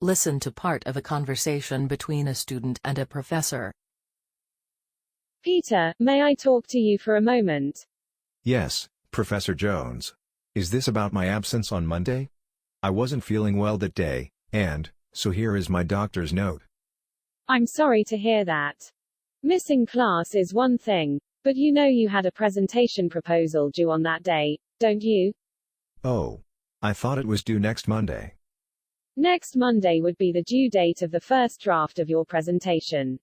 Listen to part of a conversation between a student and a professor. Peter, may I talk to you for a moment? Yes, Professor Jones. Is this about my absence on Monday? I wasn't feeling well that day, and so here is my doctor's note. I'm sorry to hear that. Missing class is one thing, but you know you had a presentation proposal due on that day, don't you? Oh. I thought it was due next Monday. Next Monday would be the due date of the first draft of your presentation.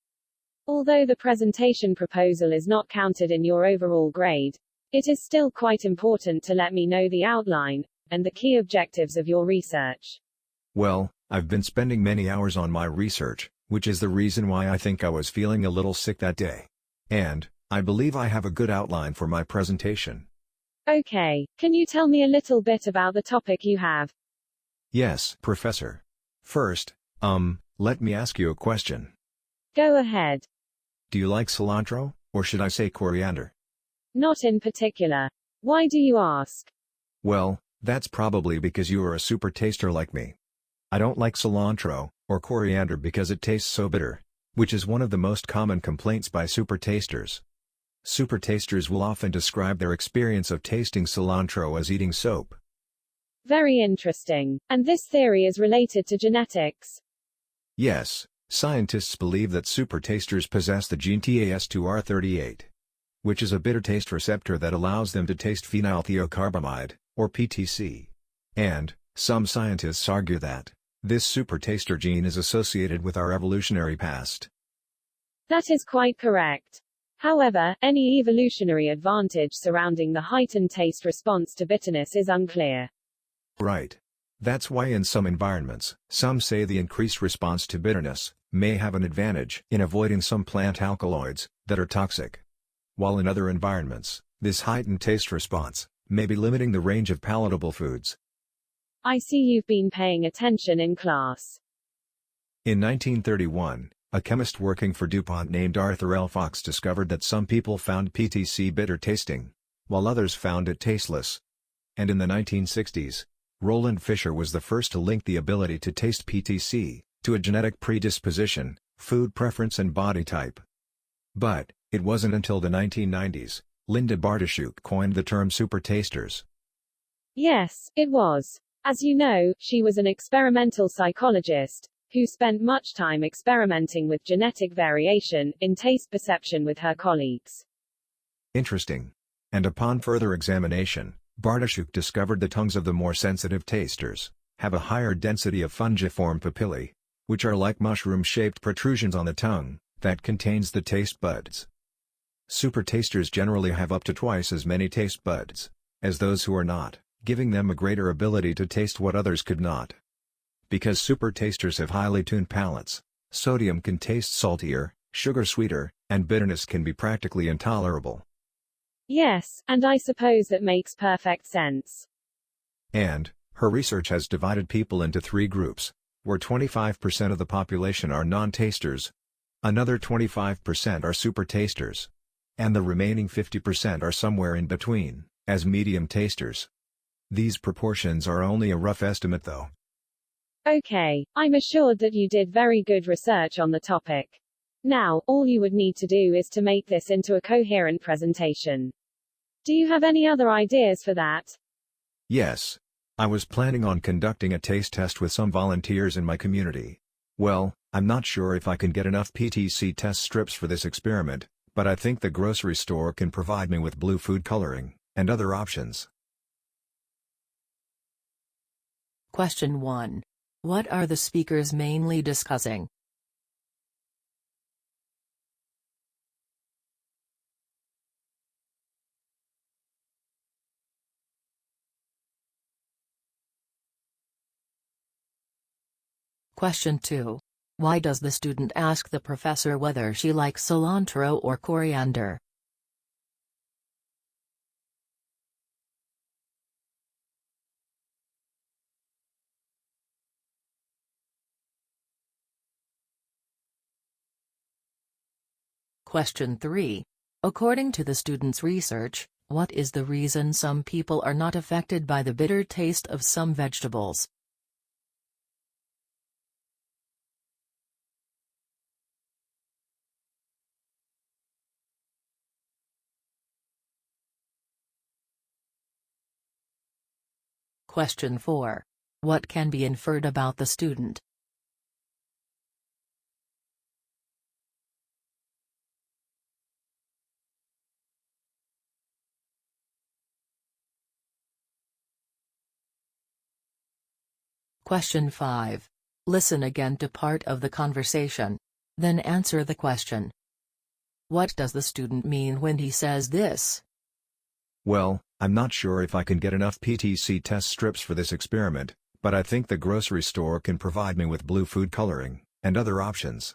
Although the presentation proposal is not counted in your overall grade, it is still quite important to let me know the outline and the key objectives of your research. Well, I've been spending many hours on my research, which is the reason why I think I was feeling a little sick that day. And I believe I have a good outline for my presentation. Okay, can you tell me a little bit about the topic you have? Yes, Professor. First, let me ask you a question. Go ahead. Do you like cilantro, or should I say coriander? Not in particular. Why do you ask? Well, that's probably because you are a super taster like me. I don't like cilantro, or coriander because it tastes so bitter, which is one of the most common complaints by super tasters. Super tasters will often describe their experience of tasting cilantro as eating soap. Very interesting. And this theory is related to genetics? Yes, scientists believe that super tasters possess the gene TAS2R38, which is a bitter taste receptor that allows them to taste phenylthiocarbamide, or PTC. And some scientists argue that this super taster gene is associated with our evolutionary past. That is quite correct. However, any evolutionary advantage surrounding the heightened taste response to bitterness is unclear. Right. That's why in some environments, some say the increased response to bitterness may have an advantage in avoiding some plant alkaloids that are toxic. While in other environments, this heightened taste response may be limiting the range of palatable foods. I see you've been paying attention in class. In 1931, a chemist working for DuPont named Arthur L. Fox discovered that some people found PTC bitter tasting, while others found it tasteless. And in the 1960s, Roland Fisher was the first to link the ability to taste PTC to a genetic predisposition, food preference and body type. But it wasn't until the 1990s, Linda Bartoshuk coined the term super tasters. Yes, it was. As you know, she was an experimental psychologist who spent much time experimenting with genetic variation in taste perception with her colleagues. Interesting. And upon further examination, Bartoshuk discovered the tongues of the more sensitive tasters have a higher density of fungiform papillae, which are like mushroom-shaped protrusions on the tongue that contains the taste buds. Super tasters generally have up to twice as many taste buds as those who are not, giving them a greater ability to taste what others could not. Because super tasters have highly tuned palates, sodium can taste saltier, sugar sweeter, and bitterness can be practically intolerable. Yes, and I suppose that makes perfect sense. And her research has divided people into three groups, where 25% of the population are non-tasters, another 25% are super tasters, and the remaining 50% are somewhere in between, as medium tasters. These proportions are only a rough estimate though. Okay, I'm assured that you did very good research on the topic. Now, all you would need to do is to make this into a coherent presentation. Do you have any other ideas for that? Yes. I was planning on conducting a taste test with some volunteers in my community. Well, I'm not sure if I can get enough PTC test strips for this experiment, but I think the grocery store can provide me with blue food coloring and other options. Question 1. What are the speakers mainly discussing? Question 2. Why does the student ask the professor whether she likes cilantro or coriander? Question 3. According to the student's research, what is the reason some people are not affected by the bitter taste of some vegetables? Question 4. What can be inferred about the student? Question 5. Listen again to part of the conversation. Then answer the question. What does the student mean when he says this? Well, I'm not sure if I can get enough PTC test strips for this experiment, but I think the grocery store can provide me with blue food coloring, and other options.